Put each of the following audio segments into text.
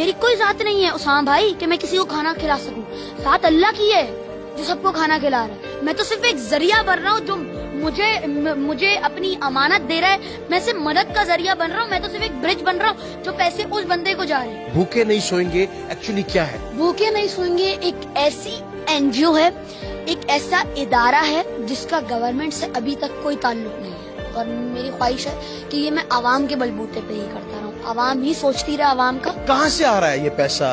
میری کوئی ذات نہیں ہے اسامہ بھائی کہ میں کسی کو کھانا کھلا سکوں. ذات اللہ کی ہے جو سب کو کھانا کھلا رہا ہے. میں تو صرف ایک ذریعہ بن رہا ہوں جو مجھے اپنی امانت دے رہا ہے. میں صرف مدد کا ذریعہ بن رہا ہوں. میں تو صرف ایک برج بن رہا ہوں جو پیسے اس بندے کو جا رہے ہیں. بھوکے نہیں سوئیں گے ایکچولی کیا ہے؟ بھوکے نہیں سوئیں گے ایک ایسی NGO ہے, ایک ایسا ادارہ ہے جس کا گورنمنٹ سے ابھی تک کوئی تعلق نہیں ہے, اور میری خواہش ہے کہ یہ میں عوام کے بلبوتے پہ ہی کرتا رہوں. عوام ہی سوچتی رہے عوام کا. کہاں سے آ رہا ہے یہ پیسہ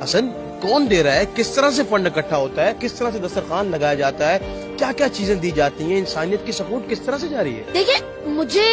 حسن؟ کون دے رہا ہے؟ کس طرح سے فنڈ اکٹھا ہوتا ہے؟ کس طرح سے دسترخوان لگایا جاتا ہے؟ کیا کیا چیزیں دی جاتی ہیں؟ انسانیت کی سپورٹ کس طرح سے جاری ہے؟ دیکھیں, مجھے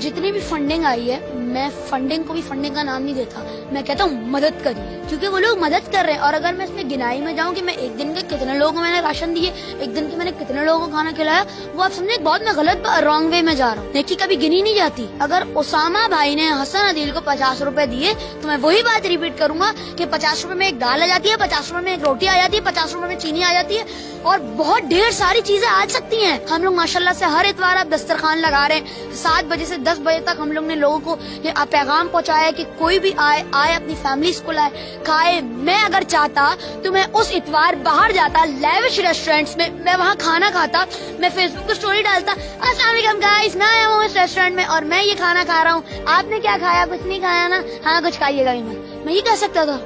جتنی بھی فنڈنگ آئی ہے, میں فنڈنگ کو بھی فنڈنگ کا نام نہیں دیتا, میں کہتا ہوں مدد کریے, کیونکہ وہ لوگ مدد کر رہے ہیں. اور اگر میں اس میں گنائی میں جاؤں کہ میں ایک دن کے کتنے لوگوں کو میں نے راشن دیے, ایک دن کے میں نے کتنے لوگوں کو کھانا کھلایا, وہ آپ سمجھے بہت میں غلط رانگ وے میں جا رہا ہوں. نیکی کبھی گنی نہیں جاتی. اگر اسامہ بھائی نے حسن عدیل کو 50 روپے دیے تو میں وہی بات ریپیٹ کروں گا کہ 50 روپے میں ایک دال آ جاتی ہے, 50 روپے میں ایک روٹی آ جاتی ہے, 50 روپے میں چینی آ جاتی ہے, اور بہت ڈھیر ساری چیزیں آ سکتی ہیں. ہم لوگ ماشاءاللہ سے ہر اتوار اب دسترخوان لگا رہے ہیں. 7 بجے سے 10 بجے تک ہم لوگ نے لوگوں کو یہ پیغام پہنچایا کہ کوئی بھی آئے اپنی فیملیز کو لائے, کھائے. میں اگر چاہتا تو میں اس اتوار باہر جاتا لیوش ریسٹورینٹس میں وہاں کھانا کھاتا, میں فیس بک پہ اسٹوری ڈالتا, السلام علیکم گائز, میں آیا ہوں اس ریسٹورینٹ میں اور میں یہ کھانا کھا رہا ہوں, آپ نے کیا کھایا؟ کچھ نہیں کھایا نا, ہاں کچھ کھائیے گا بھی مت. میں یہ کہہ سکتا تھا,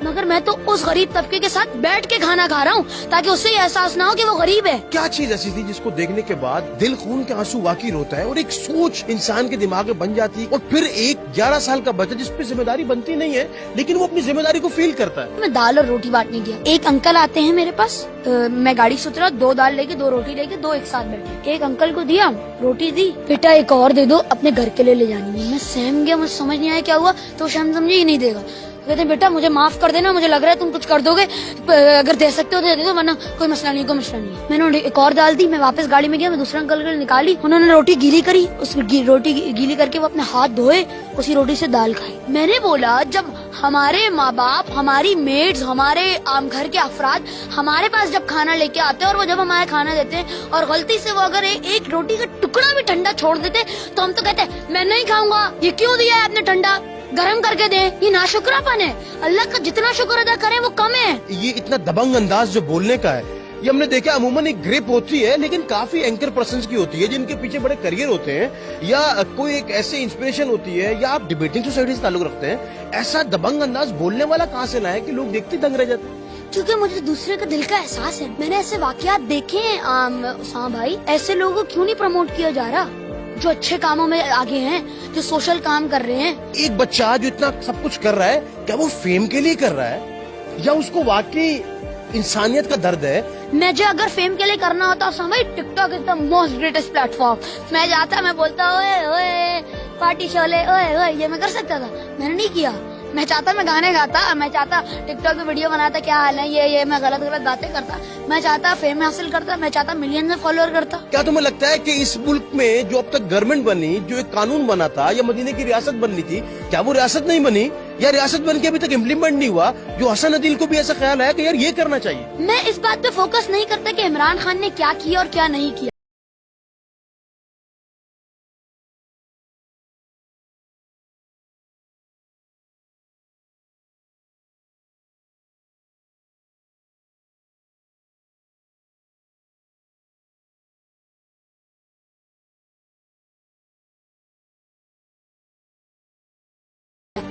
مگر میں تو اس غریب طبقے کے ساتھ بیٹھ کے کھانا کھا رہا ہوں تاکہ اس سے یہ احساس نہ ہو کہ وہ غریب ہے. کیا چیز ایسی تھی جس کو دیکھنے کے بعد دل خون کے آنسو واقعی روتا ہے اور ایک سوچ انسان کے دماغ میں بن جاتی ہے, اور پھر ایک 11 سال کا بچہ جس پہ ذمہ داری بنتی نہیں ہے لیکن وہ اپنی ذمہ داری کو فیل کرتا ہے؟ میں دال اور روٹی بانٹنے گیا. ایک انکل آتے ہیں میرے پاس, میں گاڑی سے اترا, 2 دال لے کے 2 روٹی لے کے 2 ایک ساتھ بیٹھے. ایک انکل کو دیا, روٹی دی, بیٹا ایک اور دے دو, اپنے گھر کے لیے لے جانی ہے. میں سہم گیا, مجھے سمجھ نہیں آیا کیا ہوا, تو شاید سمجھے ہی نہیں دے گا. کہتے ہیں بیٹا مجھے معاف کر دینا, مجھے لگ رہا ہے تم کچھ کر دو گے, اگر دے سکتے ہو تو دے دو, ورنہ کوئی مسئلہ نہیں, کوئی مسئلہ نہیں ہے. میں نے ایک اور دال دی, میں واپس گاڑی میں گیا, میں دوسرا انکل کو نکالی, انہوں نے روٹی گیلی کری, اس روٹی گیلی کر کے وہ اپنے ہاتھ دھوئے, اسی روٹی سے دال کھائی. میں نے بولا جب ہمارے ماں باپ, ہماری میڈز, ہمارے گھر کے افراد ہمارے پاس جب کھانا لے کے آتے ہیں اور وہ جب ہمارا کھانا دیتے ہیں اور غلطی سے وہ اگر ایک روٹی کا ٹکڑا بھی ٹھنڈا چھوڑ دیتے تو ہم تو کہتے ہیں میں نہیں کھاؤں گا, یہ کیوں دیا ہے آپ نے ٹھنڈا, گرم کر کے دیں. یہ ناشکراپن ہے. اللہ کا جتنا شکر ادا کریں وہ کم ہے. یہ اتنا دبنگ انداز جو بولنے کا ہے, یہ ہم نے دیکھا عموماً ایک گرپ ہوتی ہے لیکن کافی اینکر پرسنز کی ہوتی ہے جن کے پیچھے بڑے کریئر ہوتے ہیں, یا کوئی ایک ایسی انسپریشن ہوتی ہے, یا آپ ڈیبیٹنگ سوسائٹی سے تعلق رکھتے ہیں. ایسا دبنگ انداز بولنے والا کہاں سے لائے کہ لوگ دیکھتے دنگ رہ جاتے ہیں؟ کیونکہ مجھے دوسرے کا دل کا احساس ہے. میں نے ایسے واقعات دیکھے ہیں اسامہ بھائی. ایسے لوگوں کو کیوں نہیں پروموٹ کیا جا رہا جو اچھے کاموں میں آگے ہیں, جو سوشل کام کر رہے ہیں؟ ایک بچہ جو اتنا سب کچھ کر رہا ہے, کیا وہ فیم کے لیے کر رہا ہے یا اس کو واقعی انسانیت کا درد ہے؟ میں جو اگر فیم کے لیے کرنا ہوتا سمجھ, TikTok is the most greatest platform. میں جاتا, میں بولتا اوئے اوئے پارٹی شولے اوئے اوئے, یہ میں کر سکتا تھا, میں نے نہیں کیا. میں چاہتا میں گانے گاتا, میں چاہتا ٹک ٹاک میں ویڈیو بناتا, کیا حال ہے یہ میں غلط باتیں کرتا, میں چاہتا فیم حاصل کرتا, میں چاہتا ملین میں فالوور کرتا. کیا تمہیں لگتا ہے کہ اس ملک میں جو اب تک گورنمنٹ بنی, جو ایک قانون بنا تھا یا مدینے کی ریاست بننی تھی, کیا وہ ریاست نہیں بنی, یا ریاست بن کے ابھی تک امپلیمنٹ نہیں ہوا؟ جو حسن عدیل کو بھی ایسا خیال ہے کہ یار یہ کرنا چاہیے. میں اس بات پہ فوکس نہیں کرتا کہ عمران خان نے کیا کیا اور کیا نہیں کیا.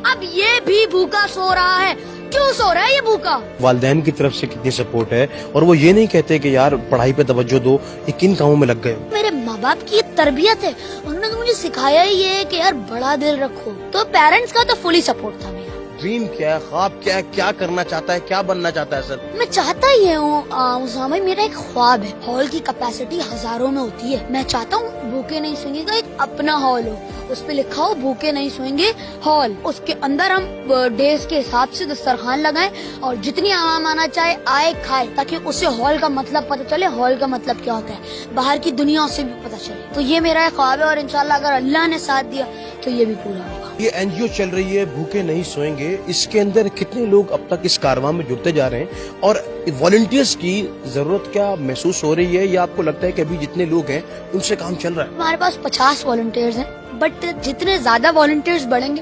اب یہ بھی بھوکا سو رہا ہے. کیوں سو رہا ہے یہ بھوکا؟ والدین کی طرف سے کتنی سپورٹ ہے, اور وہ یہ نہیں کہتے کہ یار پڑھائی پہ توجہ دو, یہ کن کاموں میں لگ گئے. میرے ماں باپ کی یہ تربیت ہے, انہوں نے تو مجھے سکھایا ہی ہے کہ یار بڑا دل رکھو. تو پیرنٹس کا تو فلی سپورٹ تھا. میرا ڈریم کیا ہے, خواب کیا ہے, کیا کرنا چاہتا ہے, کیا بننا چاہتا ہے سر؟ میں چاہتا یہ ہوں اسامہ, میرا ایک خواب ہے. ہال کی کیپیسٹی ہزاروں میں ہوتی ہے. میں چاہتا ہوں بھوکے نہیں سوئیں گے کا ایک اپنا ہال ہو, اس پہ لکھا ہو بھوکے نہیں سوئیں گے ہال. اس کے اندر ہم ڈیز کے حساب سے دسترخوان لگائیں اور جتنی عوام آنا چاہے آئے کھائے, تاکہ اسے ہال کا مطلب پتہ چلے, ہال کا مطلب کیا ہوتا ہے, باہر کی دنیا اسے بھی پتہ چلے. تو یہ میرا ایک خواب ہے, اور انشاءاللہ اگر اللہ نے ساتھ دیا تو یہ بھی پورا ہوگا. یہ NGO چل رہی ہے بھوکے نہیں سوئیں گے, اس کے اندر کتنے لوگ اب تک اس کارواں میں جڑتے جا رہے ہیں, اور والنٹیئرز کی ضرورت کیا محسوس ہو رہی ہے, یا آپ کو لگتا ہے کہ ابھی جتنے لوگ ہیں ان سے کام چل رہا ہے؟ ہمارے پاس 50 والنٹیئرز ہیں, بٹ جتنے زیادہ والنٹیئرز بڑھیں گے